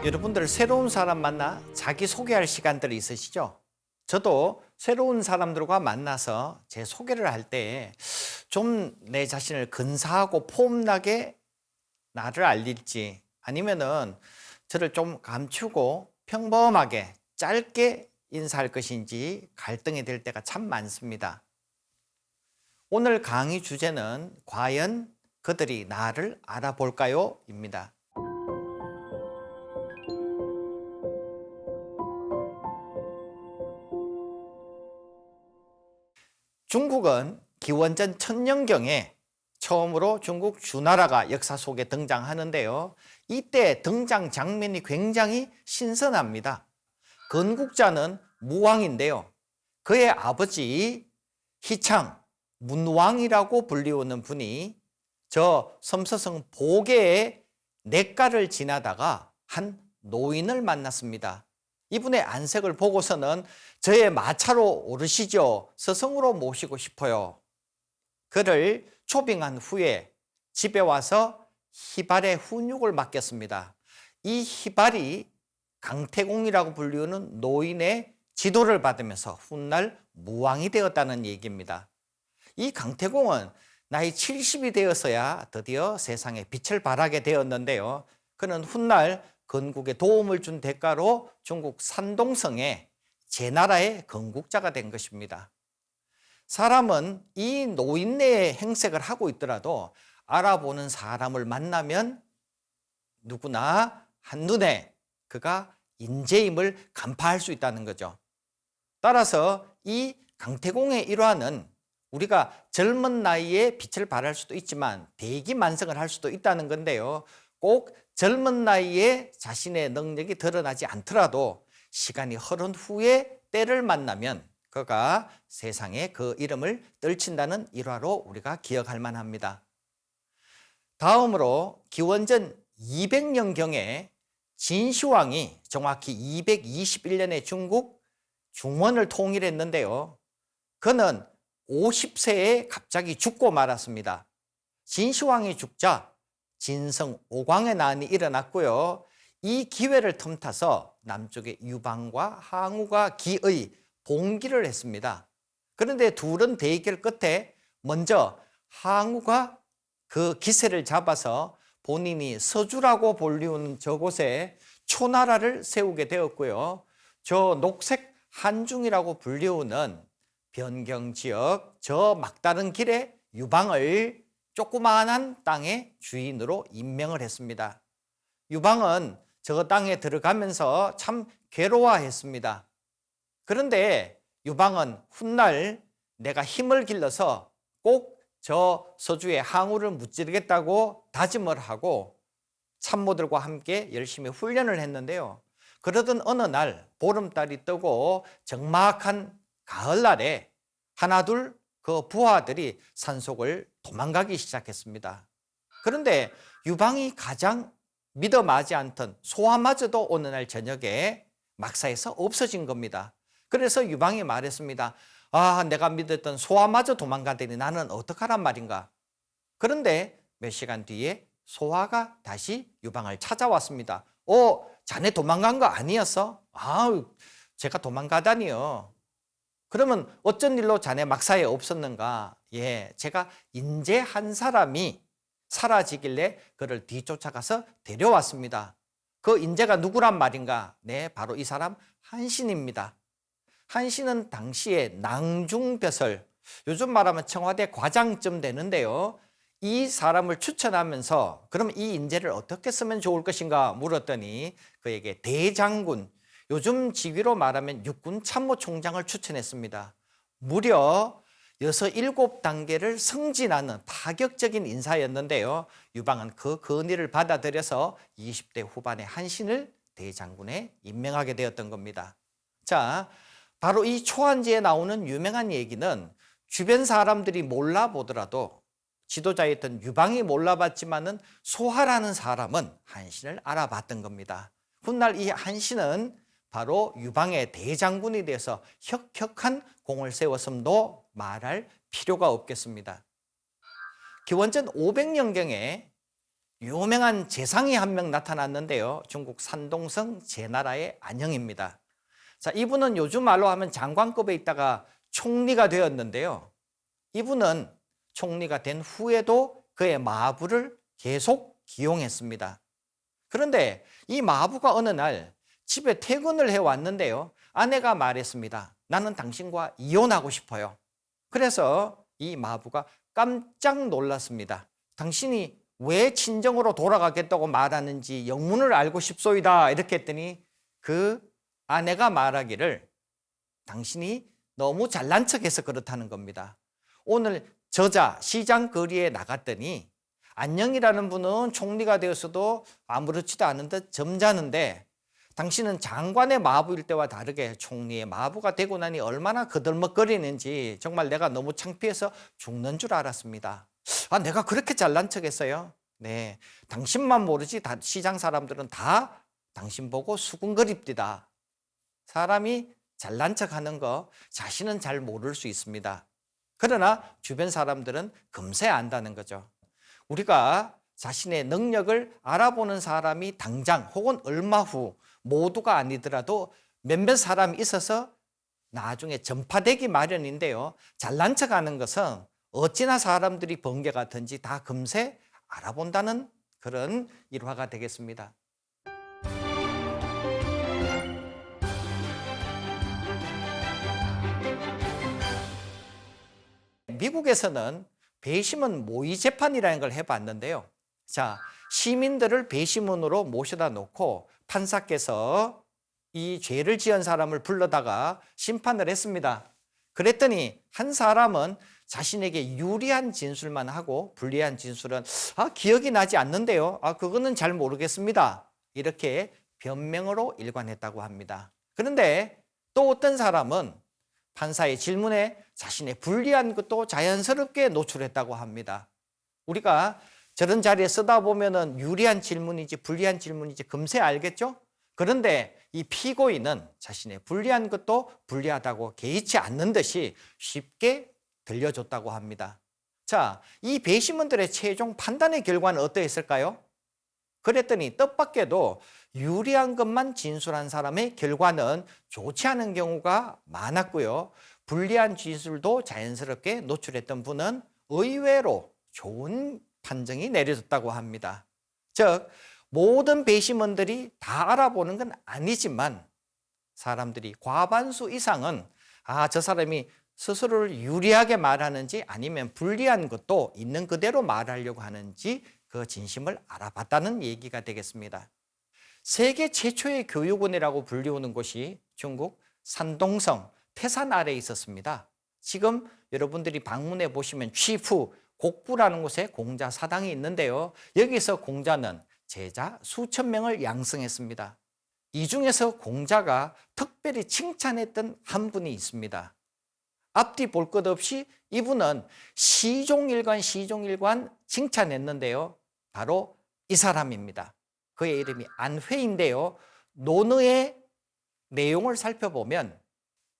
여러분들 새로운 사람 만나 자기소개할 시간들이 있으시죠? 저도 새로운 사람들과 만나서 제 소개를 할 때 좀 내 자신을 근사하고 폼나게 나를 알릴지 아니면은 저를 좀 감추고 평범하게 짧게 인사할 것인지 갈등이 될 때가 참 많습니다. 오늘 강의 주제는 과연 그들이 나를 알아볼까요? 입니다. 중국은 기원전 1000년경에 처음으로 중국 주나라가 역사 속에 등장하는데요. 이때 등장 장면이 굉장히 신선합니다. 건국자는 무왕인데요. 그의 아버지 희창, 문왕이라고 불리우는 분이 저 섬서성 보계의 냇가를 지나다가 한 노인을 만났습니다. 이분의 안색을 보고서는 저의 마차로 오르시죠. 서성으로 모시고 싶어요. 그를 초빙한 후에 집에 와서 희발의 훈육을 맡겼습니다. 이 희발이 강태공이라고 불리우는 노인의 지도를 받으면서 훗날 무왕이 되었다는 얘기입니다. 이 강태공은 나이 70이 되어서야 드디어 세상에 빛을 발하게 되었는데요. 그는 훗날 건국에 도움을 준 대가로 중국 산동성의 제나라의 건국자가 된 것입니다. 사람은 이 노인네의 행색을 하고 있더라도 알아보는 사람을 만나면 누구나 한눈에 그가 인재임을 간파할 수 있다는 거죠. 따라서 이 강태공의 일화는 우리가 젊은 나이에 빛을 발할 수도 있지만 대기만성을 할 수도 있다는 건데요. 꼭 젊은 나이에 자신의 능력이 드러나지 않더라도 시간이 흐른 후에 때를 만나면 그가 세상에 그 이름을 떨친다는 일화로 우리가 기억할 만합니다. 다음으로 기원전 200년경에 진시황이 정확히 221년에 중국 중원을 통일했는데요. 그는 50세에 갑자기 죽고 말았습니다. 진시황이 죽자 진성 오광의 난이 일어났고요. 이 기회를 틈타서 남쪽의 유방과 항우가 기의 봉기를 했습니다. 그런데 둘은 대결 끝에 먼저 항우가 그 기세를 잡아서 본인이 서주라고 불리우는 저곳에 초나라를 세우게 되었고요. 저 녹색 한중이라고 불리우는 변경지역 저 막다른 길에 유방을 조그마한 땅의 주인으로 임명을 했습니다. 유방은 저 땅에 들어가면서 참 괴로워했습니다. 그런데 유방은 훗날 내가 힘을 길러서 꼭 저 서주의 항우를 무찌르겠다고 다짐을 하고 참모들과 함께 열심히 훈련을 했는데요. 그러던 어느 날 보름달이 뜨고 적막한 가을날에 하나둘 그 부하들이 산속을 도망가기 시작했습니다. 그런데 유방이 가장 믿어마지 않던 소아마저도 어느 날 저녁에 막사에서 없어진 겁니다. 그래서 유방이 말했습니다. 내가 믿었던 소아마저 도망가더니 나는 어떡하란 말인가. 그런데 몇 시간 뒤에 소아가 다시 유방을 찾아왔습니다. 자네 도망간 거 아니었어? 제가 도망가다니요. 그러면 어쩐 일로 자네 막사에 없었는가? 제가 인재 한 사람이 사라지길래 그를 뒤쫓아가서 데려왔습니다. 그 인재가 누구란 말인가? 네, 바로 이 사람 한신입니다. 한신은 당시에 낭중벼슬, 요즘 말하면 청와대 과장쯤 되는데요. 이 사람을 추천하면서 그럼 이 인재를 어떻게 쓰면 좋을 것인가 물었더니 그에게 대장군, 요즘 직위로 말하면 육군 참모총장을 추천했습니다. 무려 6, 7단계를 승진하는 파격적인 인사였는데요. 유방은 그 건의를 받아들여서 20대 후반에 한신을 대장군에 임명하게 되었던 겁니다. 자, 바로 이 초안지에 나오는 유명한 얘기는 주변 사람들이 몰라보더라도 지도자였던 유방이 몰라봤지만은 소하라는 사람은 한신을 알아봤던 겁니다. 훗날 이 한신은 바로 유방의 대장군이 돼서 혁혁한 공을 세웠음도 말할 필요가 없겠습니다. 기원전 500년경에 유명한 재상이 한 명 나타났는데요. 중국 산동성 제나라의 안형입니다. 자, 이분은 요즘 말로 하면 장관급에 있다가 총리가 되었는데요. 이분은 총리가 된 후에도 그의 마부를 계속 기용했습니다. 그런데 이 마부가 어느 날 집에 퇴근을 해왔는데요. 아내가 말했습니다. 나는 당신과 이혼하고 싶어요. 그래서 이 마부가 깜짝 놀랐습니다. 당신이 왜 친정으로 돌아가겠다고 말하는지 영문을 알고 싶소이다. 이렇게 했더니 그 아내가 말하기를 당신이 너무 잘난 척해서 그렇다는 겁니다. 오늘 저자 시장 거리에 나갔더니 안녕이라는 분은 총리가 되었어도 아무렇지도 않은 듯 점잖은데 당신은 장관의 마부일 때와 다르게 총리의 마부가 되고 나니 얼마나 거들먹거리는지 정말 내가 너무 창피해서 죽는 줄 알았습니다. 아, 내가 그렇게 잘난 척했어요? 네, 당신만 모르지 시장 사람들은 다 당신 보고 수군거립니다. 사람이 잘난 척하는 거 자신은 잘 모를 수 있습니다. 그러나 주변 사람들은 금세 안다는 거죠. 우리가 자신의 능력을 알아보는 사람이 당장 혹은 얼마 후 모두가 아니더라도 몇몇 사람이 있어서 나중에 전파되기 마련인데요. 잘난 척하는 것은 어찌나 사람들이 번개 같은지 다 금세 알아본다는 그런 일화가 되겠습니다. 미국에서는 배심원 모의 재판이라는 걸 해봤는데요. 자, 시민들을 배심원으로 모셔다 놓고 판사께서 이 죄를 지은 사람을 불러다가 심판을 했습니다. 그랬더니 한 사람은 자신에게 유리한 진술만 하고 불리한 진술은 기억이 나지 않는데요. 그거는 잘 모르겠습니다. 이렇게 변명으로 일관했다고 합니다. 그런데 또 어떤 사람은 판사의 질문에 자신의 불리한 것도 자연스럽게 노출했다고 합니다. 우리가 저런 자리에 쓰다 보면은 유리한 질문인지 불리한 질문인지 금세 알겠죠? 그런데 이 피고인은 자신의 불리한 것도 불리하다고 개의치 않는 듯이 쉽게 들려줬다고 합니다. 자, 이 배심원들의 최종 판단의 결과는 어떠했을까요? 그랬더니 뜻밖에도 유리한 것만 진술한 사람의 결과는 좋지 않은 경우가 많았고요. 불리한 진술도 자연스럽게 노출했던 분은 의외로 좋은 판정이 내려졌다고 합니다. 즉, 모든 배심원들이 다 알아보는 건 아니지만 사람들이 과반수 이상은 저 사람이 스스로를 유리하게 말하는지 아니면 불리한 것도 있는 그대로 말하려고 하는지 그 진심을 알아봤다는 얘기가 되겠습니다. 세계 최초의 교육원이라고 불리우는 곳이 중국 산동성 태산 아래에 있었습니다. 지금 여러분들이 방문해 보시면 취푸 곡부라는 곳에 공자 사당이 있는데요. 여기서 공자는 제자 수천 명을 양성했습니다. 이 중에서 공자가 특별히 칭찬했던 한 분이 있습니다. 앞뒤 볼 것 없이 이분은 시종일관 칭찬했는데요. 바로 이 사람입니다. 그의 이름이 안회인데요. 논어의 내용을 살펴보면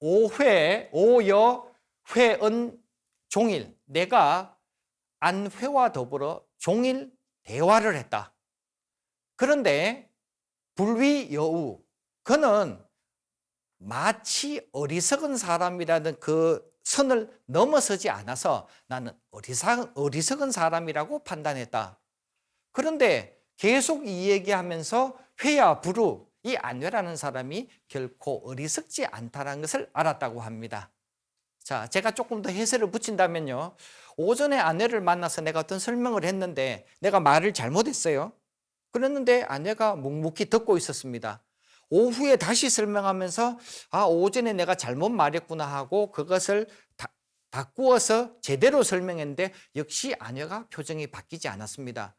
오회, 오여, 회은, 종일. 내가 안회와 더불어 종일 대화를 했다. 그런데 불위여우, 그는 마치 어리석은 사람이라는 그 선을 넘어서지 않아서 나는 어리석은 사람이라고 판단했다. 그런데 계속 이 얘기하면서 회야 부루, 이 안회라는 사람이 결코 어리석지 않다는 것을 알았다고 합니다. 자, 제가 조금 더 해설을 붙인다면요. 오전에 아내를 만나서 내가 어떤 설명을 했는데 내가 말을 잘못했어요. 그랬는데 아내가 묵묵히 듣고 있었습니다. 오후에 다시 설명하면서 오전에 내가 잘못 말했구나 하고 그것을 바꾸어서 제대로 설명했는데 역시 아내가 표정이 바뀌지 않았습니다.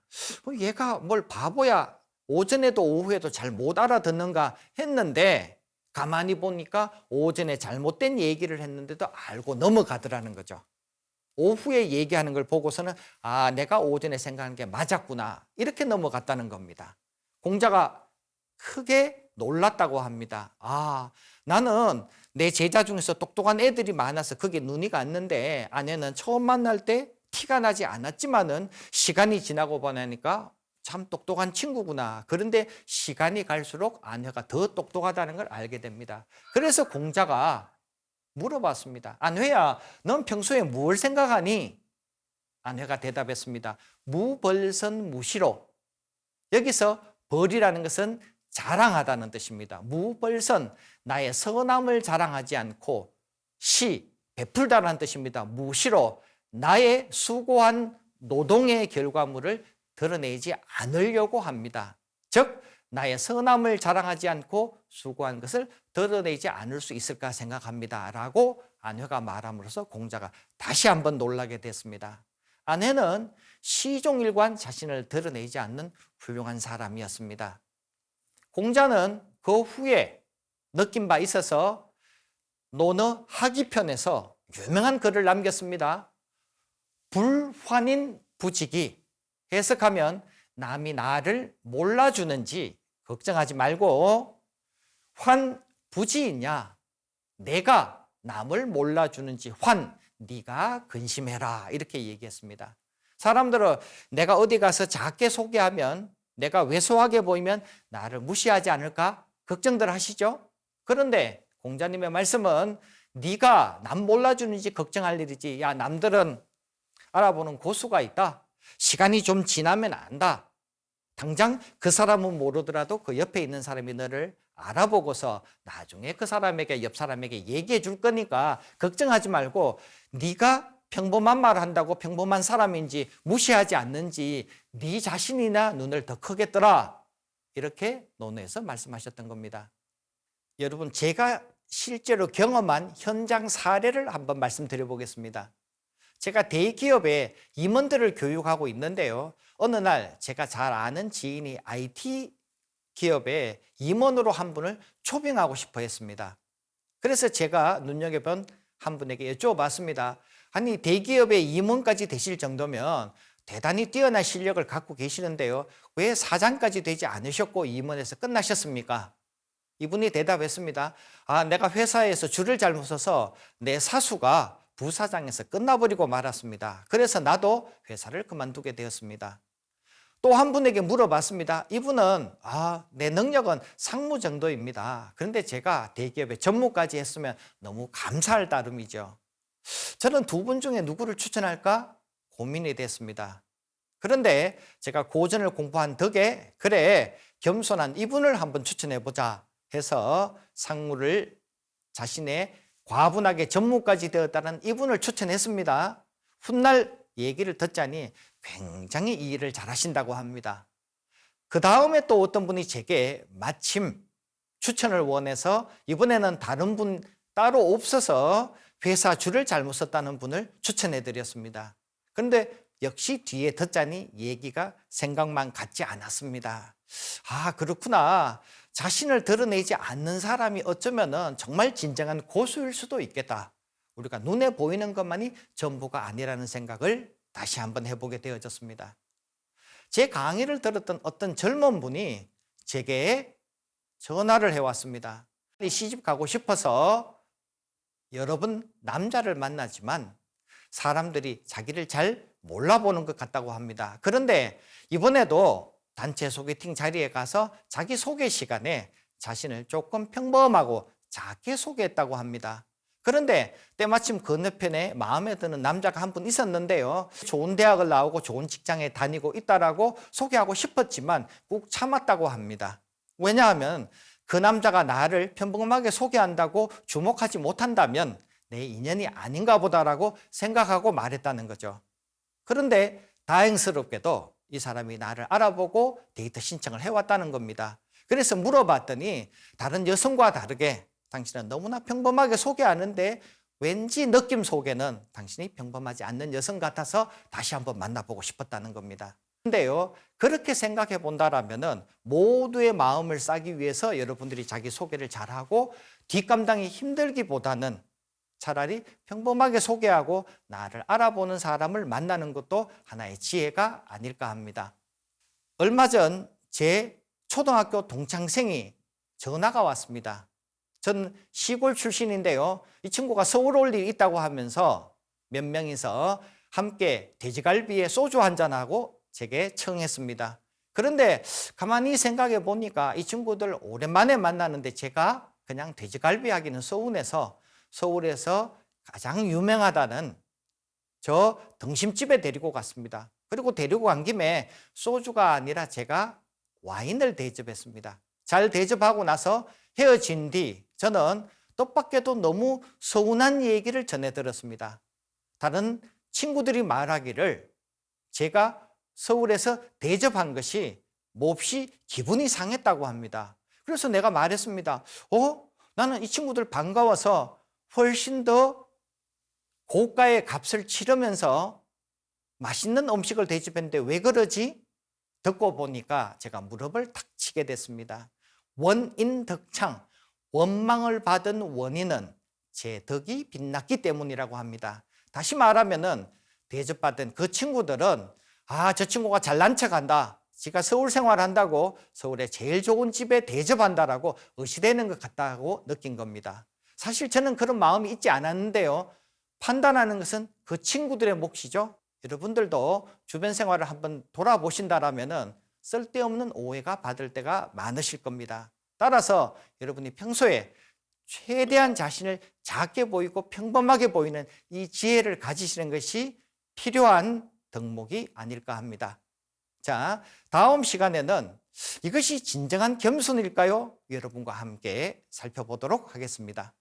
얘가 뭘 바보야, 오전에도 오후에도 잘 못 알아듣는가 했는데 가만히 보니까 오전에 잘못된 얘기를 했는데도 알고 넘어가더라는 거죠. 오후에 얘기하는 걸 보고서는 내가 오전에 생각한 게 맞았구나, 이렇게 넘어갔다는 겁니다. 공자가 크게 놀랐다고 합니다. 나는 내 제자 중에서 똑똑한 애들이 많아서 그게 눈이 갔는데 아내는 처음 만날 때 티가 나지 않았지만은 시간이 지나고 보니까 참 똑똑한 친구구나. 그런데 시간이 갈수록 아내가 더 똑똑하다는 걸 알게 됩니다. 그래서 공자가 물어봤습니다. 안회야, 넌 평소에 뭘 생각하니? 안회가 대답했습니다. 무벌선 무시로. 여기서 벌이라는 것은 자랑하다는 뜻입니다. 무벌선, 나의 선함을 자랑하지 않고, 시, 베풀다라는 뜻입니다. 무시로, 나의 수고한 노동의 결과물을 드러내지 않으려고 합니다. 즉, 나의 선함을 자랑하지 않고 수고한 것을 드러내지 않을 수 있을까 생각합니다. 라고 안회가 말함으로써 공자가 다시 한번 놀라게 됐습니다. 안회는 시종일관 자신을 드러내지 않는 훌륭한 사람이었습니다. 공자는 그 후에 느낀 바 있어서 논어 하기편에서 유명한 글을 남겼습니다. 불환인 부직이, 해석하면 남이 나를 몰라주는지 걱정하지 말고 환 부지이냐, 내가 남을 몰라주는지 환, 네가 근심해라, 이렇게 얘기했습니다. 사람들은 내가 어디 가서 작게 소개하면, 내가 왜소하게 보이면 나를 무시하지 않을까 걱정들 하시죠? 그런데 공자님의 말씀은 네가 남 몰라주는지 걱정할 일이지, 야, 남들은 알아보는 고수가 있다. 시간이 좀 지나면 안다. 당장 그 사람은 모르더라도 그 옆에 있는 사람이 너를 알아보고서 나중에 그 사람에게, 옆 사람에게 얘기해 줄 거니까 걱정하지 말고 네가 평범한 말을 한다고 평범한 사람인지 무시하지 않는지 네 자신이나 눈을 더 크게 떠라. 이렇게 논어에서 말씀하셨던 겁니다. 여러분, 제가 실제로 경험한 현장 사례를 한번 말씀드려 보겠습니다. 제가 대기업에 임원들을 교육하고 있는데요. 어느 날 제가 잘 아는 지인이 IT 기업에 임원으로 한 분을 초빙하고 싶어 했습니다. 그래서 제가 눈여겨본 한 분에게 여쭤봤습니다. 아니, 대기업의 임원까지 되실 정도면 대단히 뛰어난 실력을 갖고 계시는데요. 왜 사장까지 되지 않으셨고 임원에서 끝나셨습니까? 이분이 대답했습니다. 아, 내가 회사에서 줄을 잘못 서서 내 사수가 부사장에서 끝나버리고 말았습니다. 그래서 나도 회사를 그만두게 되었습니다. 또 한 분에게 물어봤습니다. 이분은 내 능력은 상무 정도입니다. 그런데 제가 대기업에 전무까지 했으면 너무 감사할 따름이죠. 저는 두 분 중에 누구를 추천할까 고민이 됐습니다. 그런데 제가 고전을 공부한 덕에 그래, 겸손한 이분을 한번 추천해보자 해서 상무를 자신의 과분하게 전무까지 되었다는 이분을 추천했습니다. 훗날 얘기를 듣자니 굉장히 이 일을 잘하신다고 합니다. 그 다음에 또 어떤 분이 제게 마침 추천을 원해서 이번에는 다른 분 따로 없어서 회사 줄을 잘못 썼다는 분을 추천해 드렸습니다. 그런데 역시 뒤에 듣자니 얘기가 생각만 같지 않았습니다. 아, 그렇구나. 자신을 드러내지 않는 사람이 어쩌면은 정말 진정한 고수일 수도 있겠다. 우리가 눈에 보이는 것만이 전부가 아니라는 생각을 다시 한번 해보게 되어졌습니다. 제 강의를 들었던 어떤 젊은 분이 제게 전화를 해왔습니다. 시집 가고 싶어서 여러 번 남자를 만나지만 사람들이 자기를 잘 몰라보는 것 같다고 합니다. 그런데 이번에도 단체 소개팅 자리에 가서 자기 소개 시간에 자신을 조금 평범하고 작게 소개했다고 합니다. 그런데 때마침 건너편에 마음에 드는 남자가 한 분 있었는데요. 좋은 대학을 나오고 좋은 직장에 다니고 있다라고 소개하고 싶었지만 꾹 참았다고 합니다. 왜냐하면 그 남자가 나를 평범하게 소개한다고 주목하지 못한다면 내 인연이 아닌가 보다라고 생각하고 말했다는 거죠. 그런데 다행스럽게도 이 사람이 나를 알아보고 데이트 신청을 해왔다는 겁니다. 그래서 물어봤더니 다른 여성과 다르게 당신은 너무나 평범하게 소개하는데 왠지 느낌 속에는 당신이 평범하지 않는 여성 같아서 다시 한번 만나보고 싶었다는 겁니다. 그런데요, 그렇게 생각해 본다라면은 모두의 마음을 싸기 위해서 여러분들이 자기 소개를 잘하고 뒷감당이 힘들기보다는 차라리 평범하게 소개하고 나를 알아보는 사람을 만나는 것도 하나의 지혜가 아닐까 합니다. 얼마 전 제 초등학교 동창생이 전화가 왔습니다. 전 시골 출신인데요. 이 친구가 서울 올 일이 있다고 하면서 몇 명이서 함께 돼지갈비에 소주 한잔하고 제게 청했습니다. 그런데 가만히 생각해 보니까 이 친구들 오랜만에 만나는데 제가 그냥 돼지갈비 하기는 서운해서 서울에서 가장 유명하다는 저 등심집에 데리고 갔습니다. 그리고 데리고 간 김에 소주가 아니라 제가 와인을 대접했습니다. 잘 대접하고 나서 헤어진 뒤 저는 뜻밖에도 너무 서운한 얘기를 전해 들었습니다. 다른 친구들이 말하기를 제가 서울에서 대접한 것이 몹시 기분이 상했다고 합니다. 그래서 내가 말했습니다. 나는 이 친구들 반가워서 훨씬 더 고가의 값을 치르면서 맛있는 음식을 대접했는데 왜 그러지? 듣고 보니까 제가 무릎을 탁 치게 됐습니다. 원인덕창, 원망을 받은 원인은 제 덕이 빛났기 때문이라고 합니다. 다시 말하면은 대접받은 그 친구들은 저 친구가 잘난 척한다. 지가 서울 생활한다고 서울의 제일 좋은 집에 대접한다라고 의시되는 것 같다고 느낀 겁니다. 사실 저는 그런 마음이 있지 않았는데요. 판단하는 것은 그 친구들의 몫이죠. 여러분들도 주변 생활을 한번 돌아보신다라면은 쓸데없는 오해가 받을 때가 많으실 겁니다. 따라서 여러분이 평소에 최대한 자신을 작게 보이고 평범하게 보이는 이 지혜를 가지시는 것이 필요한 덕목이 아닐까 합니다. 자, 다음 시간에는 이것이 진정한 겸손일까요? 여러분과 함께 살펴보도록 하겠습니다.